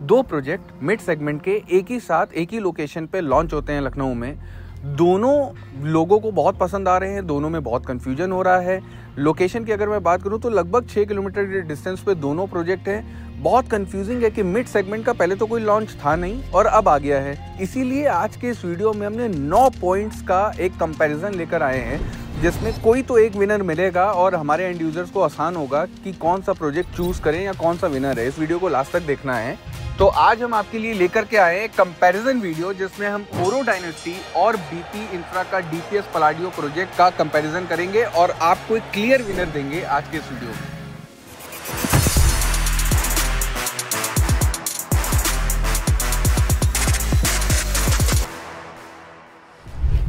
दो project mid segment के एक ही साथ एक ही लोकेशन पे लॉन्च होते हैं लखनऊ में। दोनों लोगों को बहुत पसंद आ रहे हैं, दोनों में बहुत कंफ्यूजन हो रहा है। लोकेशन की अगर मैं बात करूं तो लगभग 6 किलोमीटर के डिस्टेंस पे दोनों प्रोजेक्ट हैं। बहुत कंफ्यूजिंग है कि मिड सेगमेंट का पहले तो कोई लॉन्च था नहीं और अब आ गया है। इसीलिए आज के इस वीडियो में हमने 9 पॉइंट्स का एक कंपैरिजन लेकर आए हैं, जिसमें कोई तो एक विनर मिलेगा और हमारे एंड यूजर्स को आसान होगा कि कौन सा प्रोजेक्ट चूज करें या कौन सा विनर है। इस वीडियो को लास्ट तक देखना है। तो आज हम आपके लिए लेकर के आए हैं कंपैरिजन वीडियो, जिसमें हम ओरो डायनेस्टी और बीपी इंफ्रा का डीपीएस पलाडियो प्रोजेक्ट का कंपैरिजन करेंगे और आपको एक क्लियर विनर देंगे आज के इस वीडियो में।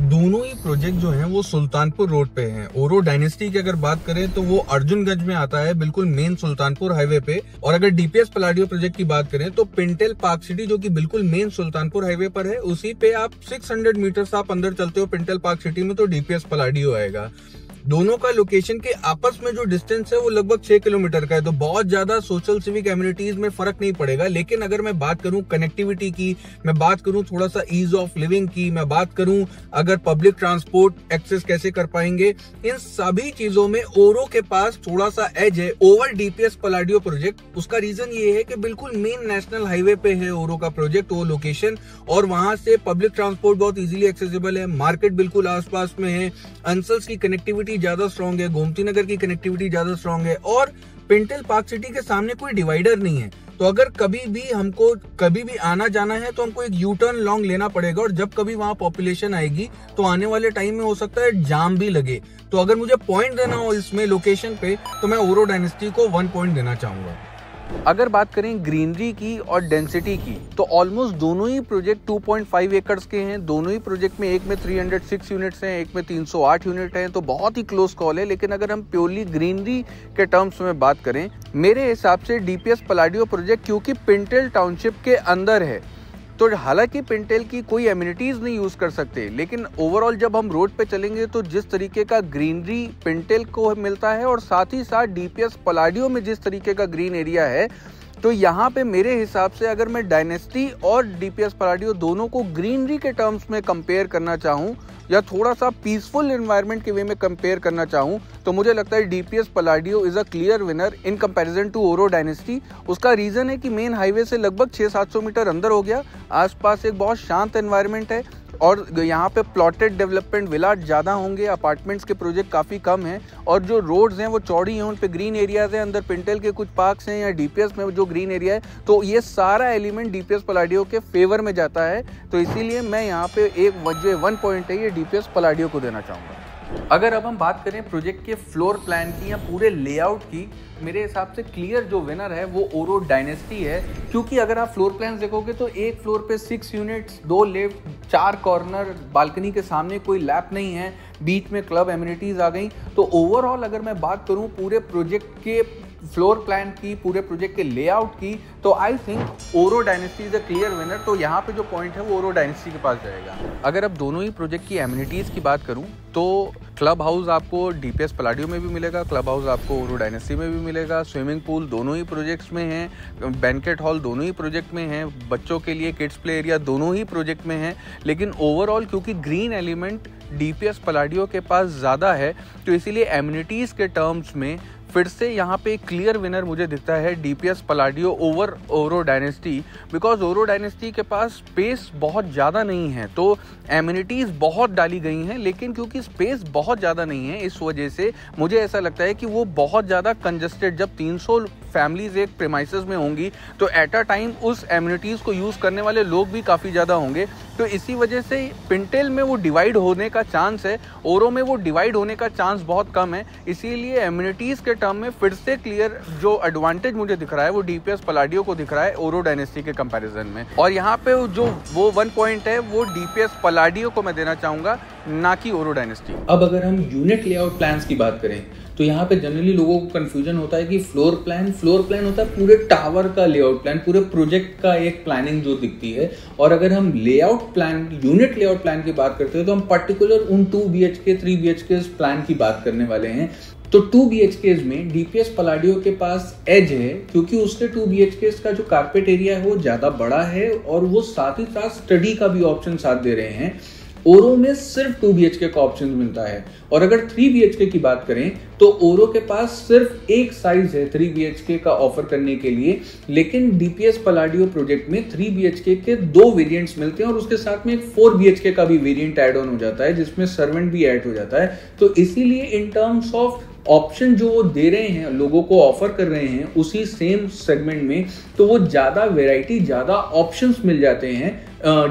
दोनों ही प्रोजेक्ट जो हैं वो सुल्तानपुर रोड पे हैं। ओरो डायनेस्टी की अगर बात करें तो वो अर्जुनगंज में आता है, बिल्कुल मेन सुल्तानपुर हाईवे पे। और अगर डीपीएस पलाडियो प्रोजेक्ट की बात करें तो पिंटेल पार्क सिटी, जो कि बिल्कुल मेन सुल्तानपुर हाईवे पर है, उसी पे आप 600 मीटर आप अंदर चलते हो पिंटेल पार्क सिटी में तो डीपीएस पलाडियो आएगा। दोनों का लोकेशन के आपस में जो डिस्टेंस है वो लगभग 6 किलोमीटर का है, तो बहुत ज्यादा सोशल सिविक एमिनिटीज में फर्क नहीं पड़ेगा। लेकिन अगर मैं बात करूं कनेक्टिविटी की, मैं बात करूं थोड़ा सा ईज ऑफ लिविंग की, मैं बात करूं अगर पब्लिक ट्रांसपोर्ट एक्सेस कैसे कर पाएंगे, इन सभी चीजों में ओरो के पास थोड़ा सा एज है ओवर डीपीएस पलाडियो प्रोजेक्ट। उसका रीजन ये है कि बिल्कुल मेन नेशनल हाईवे पे है ओरो का प्रोजेक्ट, वो लोकेशन, और वहां से पब्लिक ट्रांसपोर्ट बहुत इजीली एक्सेसिबल है। मार्केट बिल्कुल आसपास में है, अंसल्स की कनेक्टिविटी ज्यादा स्ट्रॉन्ग है, गोमती नगर की कनेक्टिविटी ज्यादा स्ट्रॉन्ग है, और पिंटेल पार्क सिटी के सामने कोई डिवाइडर नहीं है। तो अगर कभी भी आना जाना है तो हमको एक यू टर्न लॉन्ग लेना पड़ेगा, और जब कभी वहां पॉपुलेशन आएगी तो आने वाले टाइम में हो सकता है जाम भी लगे। तो अगर मुझे पॉइंट देना हो इसमें लोकेशन पे तो मैं ओरो डायनेस्टी को 1 पॉइंट देना चाहूंगा। अगर बात करें ग्रीनरी की और डेंसिटी की तो ऑलमोस्ट दोनों ही प्रोजेक्ट 2.5 एकड़ के हैं। दोनों ही प्रोजेक्ट में एक में 306 यूनिट्स हैं, एक में 308 यूनिट हैं, तो बहुत ही क्लोज कॉल है। लेकिन अगर हम प्योरली ग्रीनरी के टर्म्स में बात करें, मेरे हिसाब से डीपीएस पलाडियो प्रोजेक्ट, क्योंकि पिंटेल टाउनशिप के अंदर है, तो हालांकि पिंटेल की कोई एमिनिटीज नहीं यूज कर सकते, लेकिन ओवरऑल जब हम रोड पे चलेंगे तो जिस तरीके का ग्रीनरी पिंटेल को मिलता है और साथ ही साथ डीपीएस पलाडियो में जिस तरीके का ग्रीन एरिया है, तो यहाँ पे मेरे हिसाब से अगर मैं डायनेस्टी और डीपीएस पलाडियो दोनों को ग्रीनरी के टर्म्स में कंपेयर करना चाहूँ या थोड़ा सा पीसफुल एनवायरनमेंट के वे में कंपेयर करना चाहूँ, तो मुझे लगता है DPS Palladio is a clear winner in comparison to Oro dynasty. उसका रीजन है कि मेन हाईवे से लगभग 600-700 मीटर अंदर हो गया, आसपास एक बहुत शांत एनवायरनमेंट है और यहाँ पे प्लॉटेड डेवलपमेंट विला ज़्यादा होंगे, अपार्टमेंट्स के प्रोजेक्ट काफ़ी कम हैं, और जो रोड्स हैं वो चौड़ी हैं, उन पे ग्रीन एरियाज हैं, अंदर पिंटेल के कुछ पार्क्स हैं या डीपीएस में जो ग्रीन एरिया है, तो ये सारा एलिमेंट डीपीएस पलाडियो के फेवर में जाता है। तो इसीलिए मैं यहाँ पे एक जो 1 पॉइंट है ये डीपीएस पलाडियो को देना चाहूँगा। अगर अब हम बात करें प्रोजेक्ट के फ्लोर प्लान की या पूरे लेआउट की, मेरे हिसाब से क्लियर जो विनर है वो ओरो डायनेस्टी है, क्योंकि अगर आप फ्लोर प्लान देखोगे तो एक फ्लोर पे 6 यूनिट्स, 2 लिफ्ट, 4 कॉर्नर, बालकनी के सामने कोई लैप नहीं है, बीच में क्लब एमिनिटीज आ गई। तो ओवरऑल अगर मैं बात करूं पूरे प्रोजेक्ट के फ्लोर प्लान की, पूरे प्रोजेक्ट के लेआउट की, तो आई थिंक ओरो dynasty is a clear winner. तो यहाँ पे जो पॉइंट है वो ओरो डायनेस्टी के पास जाएगा। अगर अब दोनों ही प्रोजेक्ट की एमिनिटीज की बात करूं तो क्लब हाउस आपको डीपीएस पलाडियो में भी मिलेगा, क्लब हाउस आपको ओरो डायनेस्टी में भी मिलेगा, स्विमिंग पूल दोनों ही प्रोजेक्ट्स में हैं, बैंकेट हॉल दोनों ही प्रोजेक्ट में हैं, बच्चों के लिए किड्स प्ले एरिया दोनों ही प्रोजेक्ट में हैं। लेकिन ओवरऑल क्योंकि ग्रीन एलिमेंट डीपीएस पलाडियो के पास ज़्यादा है, तो इसीलिए एमिनिटीज़ के टर्म्स में फिर से यहाँ पे क्लियर विनर मुझे दिखता है DPS पलाडियो over Oro dynasty, because ओरो डायनेस्टी के पास स्पेस बहुत ज़्यादा नहीं है, तो एमिनिटीज़ बहुत डाली गई हैं, लेकिन क्योंकि स्पेस बहुत ज़्यादा नहीं है इस वजह से मुझे ऐसा लगता है कि वो बहुत ज़्यादा कंजस्टेड, जब 300 फैमिलीज एक प्रेमाइसेस में होंगी तो एट अ टाइम उस एमिनिटीज़ को यूज़ करने वाले लोग भी काफ़ी ज़्यादा होंगे। तो इसी वजह से पिंटेल में वो डिवाइड होने का चांस है, ओरो में वो डिवाइड होने का चांस बहुत कम है। इसीलिए एमिनिटीज़ के टर्म में फिर से क्लियर जो एडवांटेज मुझे दिख रहा है वो डीपीएस पलाडियो को दिख रहा है ओरो डायनेस्टी के कंपैरिजन में। और यहाँ पे जो वो 1 पॉइंट है वो डीपीएस पलाडियो को मैं देना चाहूँगा, ना कि ओरो डायनेस्टी। अब अगर हम यूनिट लेआउट प्लान्स की बात करें तो यहाँ पे जनरली लोगों को कंफ्यूजन होता है कि फ्लोर प्लान होता है पूरे टावर का लेआउट प्लान, पूरे प्रोजेक्ट का एक प्लानिंग जो दिखती है, और अगर हम layout plan, unit layout plan की बात करते हैं तो हम पर्टिकुलर उन 2 BHK 3 BHK प्लान की बात करने वाले हैं। तो 2 BHKs में DPS पलाडियो के पास एज है क्योंकि उसके 2 BHKs का जो कारपेट एरिया है वो ज़्यादा बड़ा है और वो साथ ही साथ स्टडी का भी ऑप्शन साथ दे रहे हैं। ओरो में सिर्फ 2 BHK का ऑप्शन मिलता है। और अगर 3 BHK की बात करें तो ओरो के पास सिर्फ एक साइज है 3 BHK का ऑफर करने के लिए, लेकिन DPS पलाडियो प्रोजेक्ट में 3 BHK के 2 वेरिएंट्स मिलते हैं और उसके साथ में एक 4 BHK का भी वेरिएंट ऐड ऑन हो जाता है जिसमें सर्वेंट भी ऐड हो जाता है। तो इसीलिए इन टर्म्स ऑफ ऑप्शन जो वो दे रहे हैं, लोगों को ऑफर कर रहे हैं उसी सेम सेगमेंट में, तो वो ज़्यादा वैरायटी, ज़्यादा ऑप्शंस मिल जाते हैं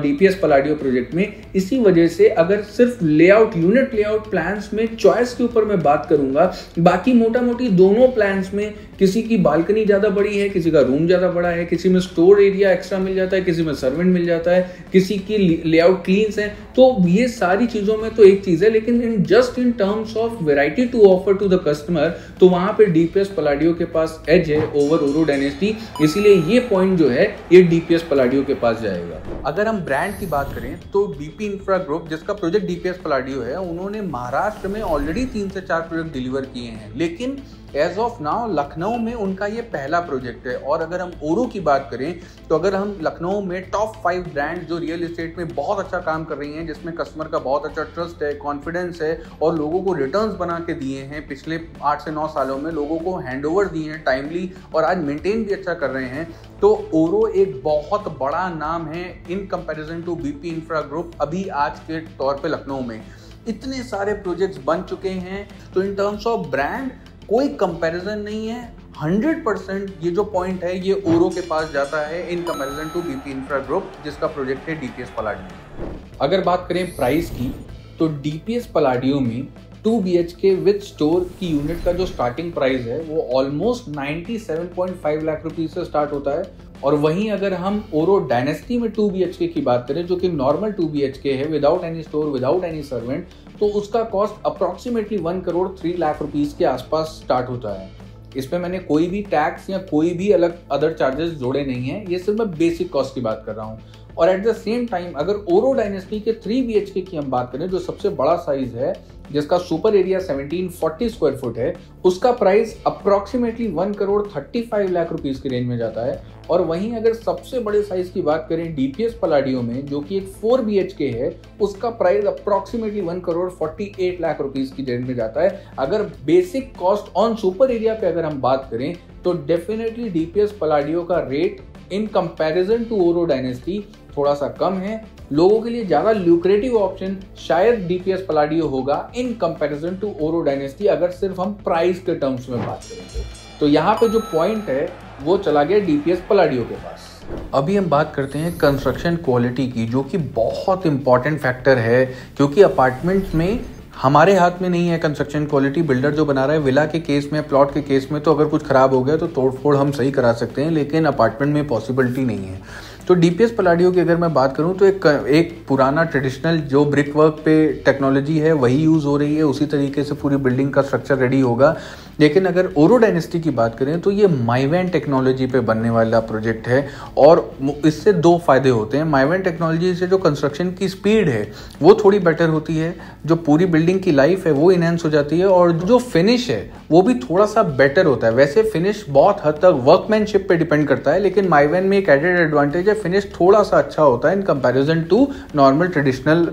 DPS पलाडियो प्रोजेक्ट में। इसी वजह से अगर सिर्फ लेआउट, यूनिट लेआउट प्लान्स में चॉइस के ऊपर मैं बात करूंगा, बाकी मोटा मोटी दोनों प्लान्स में किसी की बालकनी ज़्यादा बड़ी है, किसी का रूम ज़्यादा बड़ा है, किसी में स्टोर एरिया एक्स्ट्रा मिल जाता है, किसी में सर्वेंट मिल जाता है, किसी की लेआउट क्लीन्स है, तो ये सारी चीज़ों में तो एक चीज़ है, लेकिन in terms of variety to offer to the customer, तो वहां पे DPS पलाडियो के पास एज है ओवर ओरो डायनेस्टी। इसीलिए ये पॉइंट जो है ये DPS पलाडियो के पास जाएगा। अगर हम ब्रांड की बात करें तो BP इंफ्रा ग्रुप, जिसका प्रोजेक्ट DPS पलाडियो है, उन्होंने महाराष्ट्र में ऑलरेडी 3 से 4 प्रोजेक्ट डिलीवर किए हैं, लेकिन एज ऑफ नाउ लखनऊ में उनका ये पहला प्रोजेक्ट है। और अगर हम ओरो की बात करें तो अगर हम लखनऊ में टॉप 5 ब्रांड जो रियल एस्टेट में बहुत अच्छा काम कर रही हैं, जिसमें कस्टमर का बहुत अच्छा ट्रस्ट है, कॉन्फिडेंस है और लोगों को रिटर्न्स बना के दिए हैं, पिछले 8 से 9 सालों में लोगों को हैंडओवर दिए हैं टाइमली और आज मेंटेन भी अच्छा कर रहे हैं, तो ओरो एक बहुत बड़ा नाम है in comparison to BP infra group. अभी आज के तौर पे लखनऊ में इतने सारे प्रोजेक्ट्स बन चुके हैं, तो इन टर्म्स ऑफ ब्रांड कोई कंपैरिजन नहीं है। 100% ये जो पॉइंट है ये ओरो के पास जाता है in comparison to BP infra group, जिसका प्रोजेक्ट है DPS पलाडियो। अगर बात करें प्राइस की तो DPS पलाडियो में 2 BHK विद स्टोर की यूनिट का जो स्टार्टिंग प्राइस है वो ऑलमोस्ट 97.5 लाख रुपीज से स्टार्ट होता है। और वहीं अगर हम ओरो डायनेस्टी में 2 BHK की बात करें, जो कि नॉर्मल 2 BHK है without any store, without any servant, तो उसका cost approximately 1 crore 3 lakh rupees के आसपास स्टार्ट होता है। इसमें मैंने कोई भी टैक्स या कोई भी अलग अदर चार्जेस जोड़े नहीं है, ये सिर्फ मैं बेसिक कॉस्ट की बात कर रहा हूँ। और एट द सेम टाइम अगर ओरो डायनेस्टी के 3 BHK की हम बात करें, जो सबसे बड़ा साइज है, जिसका सुपर एरिया 1740 स्क्वायर फुट है, उसका price approximately 1 crore 35 lakh rupees की रेंज में जाता है। और वहीं अगर सबसे बड़े साइज की बात करें DPS पलाडियो में, जो कि एक 4 BHK है, उसका price approximately 1 crore 48 lakh rupees की रेंज में जाता है। अगर basic cost on super area पे अगर हम बात करें तो डेफिनेटली DPS पलाडियो का rate in comparison to Oro dynasty थोड़ा सा कम है। लोगों के लिए ज्यादा ल्यूक्रेटिव ऑप्शन शायद DPS पलाडियो होगा इन कंपैरिजन टू ओरो डायनेस्टी, अगर सिर्फ हम प्राइस के टर्म्स में बात करें तो यहाँ पे जो पॉइंट है वो चला गया DPS पलाडियो के पास। अभी हम बात करते हैं कंस्ट्रक्शन क्वालिटी की, जो कि बहुत इंपॉर्टेंट फैक्टर है, क्योंकि अपार्टमेंट्स में हमारे हाथ में नहीं है कंस्ट्रक्शन क्वालिटी। बिल्डर जो बना रहा है, विला के केस में, प्लॉट के केस में तो अगर कुछ खराब हो गया तो तोड़फोड़ हम सही करा सकते हैं, लेकिन अपार्टमेंट में पॉसिबिलिटी नहीं है। तो DPS पलाडियो की अगर मैं बात करूं तो एक पुराना ट्रेडिशनल जो ब्रिक वर्क पे टेक्नोलॉजी है वही यूज़ हो रही है, उसी तरीके से पूरी बिल्डिंग का स्ट्रक्चर रेडी होगा। लेकिन अगर ओरो डायनेस्टी की बात करें तो ये माइवैन टेक्नोलॉजी पे बनने वाला प्रोजेक्ट है और इससे 2 फायदे होते हैं। माइवैन टेक्नोलॉजी से जो कंस्ट्रक्शन की स्पीड है वो थोड़ी बेटर होती है, जो पूरी बिल्डिंग की लाइफ है वो इनहेंस हो जाती है और जो फिनिश है वो भी थोड़ा सा बेटर होता है। वैसे फिनिश बहुत हद तक वर्कमैनशिप पे डिपेंड करता है, लेकिन माइवैन में एक एडेड एडवांटेज है, फिनिश थोड़ा सा अच्छा होता है in comparison to normal traditional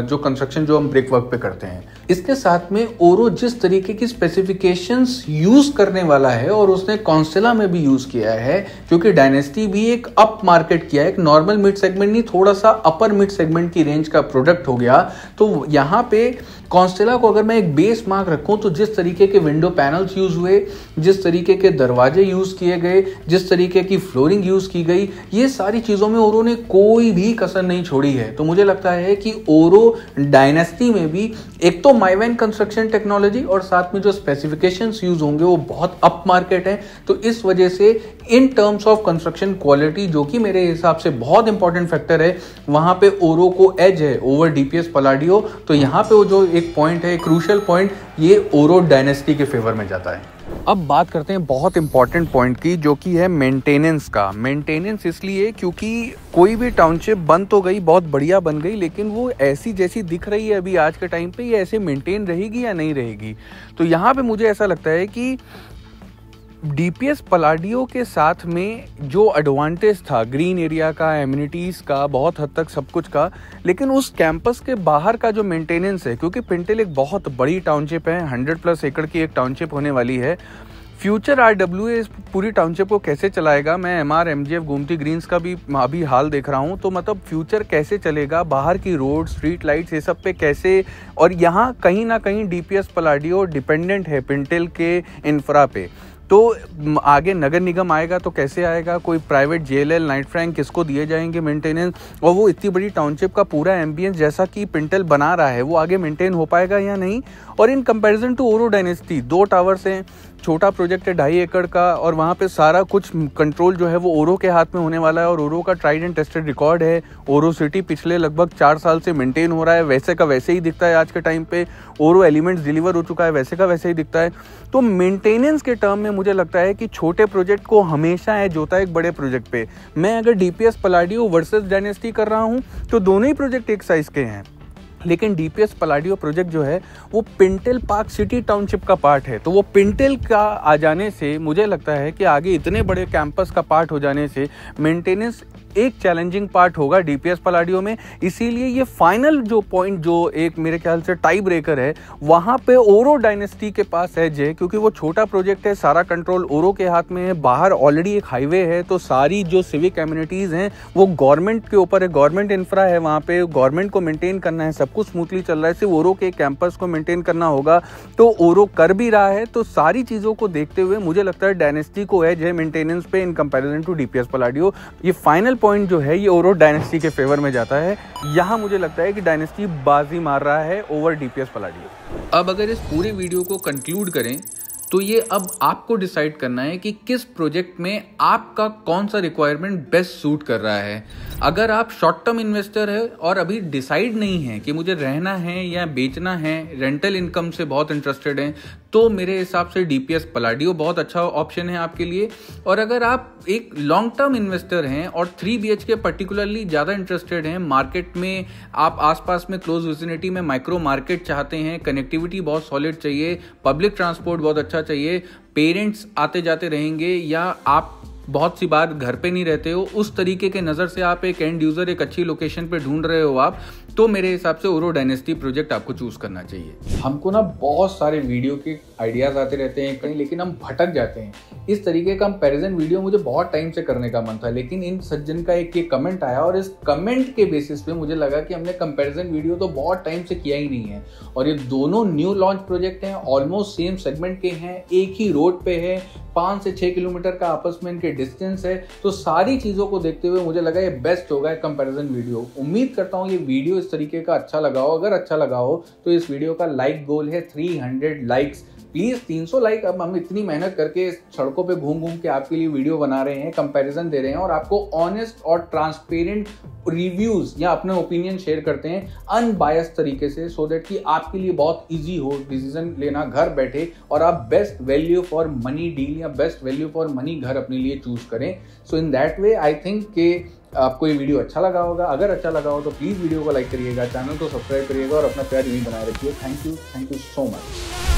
जो कंस्ट्रक्शन जो हम ब्रिक वर्क पे करते हैं। इसके साथ में ओरो जिस तरीके की स्पेसिफिकेशंस यूज करने वाला है और उसने कॉन्स्टेला में भी यूज किया है, क्योंकि डायनेस्टी भी एक अप मार्केट किया है, एक नॉर्मल मिड सेगमेंट नहीं, थोड़ा सा अपर मिड सेगमेंट की रेंज का प्रोडक्ट हो गया। तो यहाँ पे कॉन्स्टेला को अगर मैं एक बेस मार्क रखूं तो जिस तरीके के विंडो पैनल्स यूज हुए, जिस तरीके के दरवाजे यूज किए गए, जिस तरीके की फ्लोरिंग यूज की गई, ये सारी चीजों में ओरो ने कोई भी कसर नहीं छोड़ी है। तो मुझे लगता है कि ओरो डायनेस्टी में भी एक तो माइवैन कंस्ट्रक्शन टेक्नोलॉजी और साथ में जो स्पेसिफिकेशंस यूज होंगे वो बहुत अप मार्केट है। तो इस वजह से इन टर्म्स ऑफ कंस्ट्रक्शन क्वालिटी, जो कि मेरे हिसाब से बहुत इंपॉर्टेंट फैक्टर है, वहां पे ओरो को एज है ओवर DPS पलाडियो। तो यहाँ पे वो जो एक पॉइंट है, क्रूशियल पॉइंट, ये ओरो डायनेस्टी के फेवर में जाता है। अब बात करते हैं बहुत इंपॉर्टेंट पॉइंट की, जो कि है मेंटेनेंस का। मेंटेनेंस इसलिए क्योंकि कोई भी टाउनशिप बन तो गई, बहुत बढ़िया बन गई, लेकिन वो ऐसी जैसी दिख रही है अभी आज के टाइम पे, ये ऐसे मेंटेन रहेगी या नहीं रहेगी। तो यहाँ पे मुझे ऐसा लगता है कि डीपीएस पलाडियो के साथ में जो एडवांटेज था ग्रीन एरिया का, एमिनिटीज़ का, बहुत हद तक सब कुछ का, लेकिन उस कैंपस के बाहर का जो मेंटेनेंस है, क्योंकि पिंटल एक बहुत बड़ी टाउनशिप है, 100+ एकड़ की एक टाउनशिप होने वाली है। फ्यूचर आरडब्ल्यूए इस पूरी टाउनशिप को कैसे चलाएगा, मैं एमआर, एमजीएफ, गोमती ग्रीन्स का भी अभी हाल देख रहा हूँ, तो मतलब फ्यूचर कैसे चलेगा, बाहर की रोड, स्ट्रीट लाइट्स, ये सब पे कैसे। और यहाँ कहीं ना कहीं डीपीएस पलाडियो डिपेंडेंट है पिंटल के इंफ्रा पे। तो आगे नगर निगम आएगा तो कैसे आएगा, कोई प्राइवेट जेएलएल, नाइट फ्रैंक, किसको दिए जाएंगे मेंटेनेंस, और वो इतनी बड़ी टाउनशिप का पूरा एम्बियंस जैसा कि पिंटल बना रहा है वो आगे मेंटेन हो पाएगा या नहीं। और इन comparison to Oro dynasty, 2 towers हैं, छोटा प्रोजेक्ट है 2.5 एकड़ का, और वहाँ पे सारा कुछ कंट्रोल जो है वो ओरो के हाथ में होने वाला है, और ओरो का ट्राइड एंड टेस्टेड रिकॉर्ड है। ओरो सिटी पिछले लगभग 4 साल से मेंटेन हो रहा है, वैसे का वैसे ही दिखता है आज के टाइम पे। ओरो एलिमेंट्स डिलीवर हो चुका है, वैसे का वैसे ही दिखता है। तो मेंटेनेंस के टर्म में मुझे लगता है कि छोटे प्रोजेक्ट को हमेशा एज होता है एक बड़े प्रोजेक्ट पे। मैं अगर डीपीएस पलाडियो वर्सेस डायनेस्टी कर रहा हूँ तो दोनों ही प्रोजेक्ट एक साइज के हैं, लेकिन डीपीएस पलाडियो प्रोजेक्ट जो है वो पिंटल पार्क सिटी टाउनशिप का पार्ट है। तो वो पिंटल का आ जाने से मुझे लगता है कि आगे इतने बड़े कैंपस का पार्ट हो जाने से मेंटेनेंस एक चैलेंजिंग पार्ट होगा डीपीएस पलाडियो में। इसीलिए ये फाइनल जो पॉइंट, जो एक मेरे ख्याल से टाई ब्रेकर है, वहाँ पे ओरो डायनेस्टी के पास एज है, क्योंकि वो छोटा प्रोजेक्ट है, सारा कंट्रोल ओरो के हाथ में है। बाहर ऑलरेडी एक हाईवे है, तो सारी जो सिविक कम्युनिटीज़ हैं वो गवर्नमेंट के ऊपर है, गवर्नमेंट इंफ्रा है, वहाँ पे गवर्नमेंट को मेंटेन करना है, सब कुछ स्मूथली चल रहा है, सिर्फ ओरो के कैंपस को मेंटेन करना होगा। तो ओरो कर भी रहा है। तो सारी चीज़ों को देखते हुए मुझे लगता है डायनेस्टी को एज है मेंटेनेंस पे इन कंपैरिजन टू डीपीएस पलाडियो। ये फाइनल पॉइंट जो है ये ओरो डायनेस्टी के फेवर में जाता है। यहाँ मुझे लगता है कि डायनेस्टी बाजी मार रहा है ओवर डीपीएस पलाडियो। अब अगर इस पूरे वीडियो को कंक्लूड करें तो ये अब आपको डिसाइड करना है कि किस प्रोजेक्ट में आपका कौन सा रिक्वायरमेंट बेस्ट सूट कर रहा है। अगर आप शॉर्ट टर्म इन्वेस्टर है और अभी डिसाइड नहीं है कि मुझे रहना है या बेचना है, रेंटल इनकम से बहुत इंटरेस्टेड हैं, तो मेरे हिसाब से डीपीएस पलाडियो बहुत अच्छा ऑप्शन है आपके लिए। और अगर आप एक लॉन्ग टर्म इन्वेस्टर हैं और 3 BHK पर्टिकुलरली ज़्यादा इंटरेस्टेड हैं, मार्केट में आप आसपास में क्लोज विसिनिटी में माइक्रो मार्केट चाहते हैं, कनेक्टिविटी बहुत सॉलिड चाहिए, पब्लिक ट्रांसपोर्ट बहुत अच्छा चाहिए, पेरेंट्स आते जाते रहेंगे, या आप बहुत सी बार घर पे नहीं रहते हो, उस तरीके के नज़र से आप एक एंड यूज़र, एक अच्छी लोकेशन पे ढूंढ रहे हो आप, तो मेरे हिसाब से ओरो डायनेस्टी प्रोजेक्ट आपको चूज करना चाहिए। हमको ना बहुत सारे वीडियो के आइडियाज आते रहते हैं कहीं, लेकिन हम भटक जाते हैं। इस तरीके का कंपैरिजन वीडियो मुझे बहुत टाइम से करने का मन था, लेकिन इन सज्जन का एक ये कमेंट आया और इस कमेंट के बेसिस पे मुझे लगा कि हमने कंपैरिजन वीडियो तो बहुत टाइम से किया ही नहीं है। और ये दोनों न्यू लॉन्च प्रोजेक्ट हैं, ऑलमोस्ट सेम सेगमेंट के हैं, एक ही रोड पे है, 5 से 6 किलोमीटर का आपस में इनके डिस्टेंस है। तो सारी चीज़ों को देखते हुए मुझे लगा ये बेस्ट होगा कंपैरिजन वीडियो। उम्मीद करता हूँ ये वीडियो इस तरीके का अच्छा लगा हो। अगर अच्छा लगा हो तो इस वीडियो का लाइक गोल है 300 लाइक्स, प्लीज 300 लाइक। अब हम इतनी मेहनत करके सड़कों पे घूम घूम के आपके लिए वीडियो बना रहे हैं, कंपैरिजन दे रहे हैं और आपको ऑनेस्ट और ट्रांसपेरेंट रिव्यूज या अपने ओपिनियन शेयर करते हैं अनबायस्ड तरीके से, सो दैट कि आपके लिए बहुत इजी हो डिसीजन लेना घर बैठे और आप best value for money deal या बेस्ट वैल्यू फॉर मनी घर अपने लिए चूज करें। सो in that way I think कि आपको ये वीडियो अच्छा लगा होगा। अगर अच्छा लगा हो तो प्लीज वीडियो को लाइक करिएगा, चैनल को सब्सक्राइब करिएगा और अपना प्यार यूं बनाए रखिए। Thank you so much.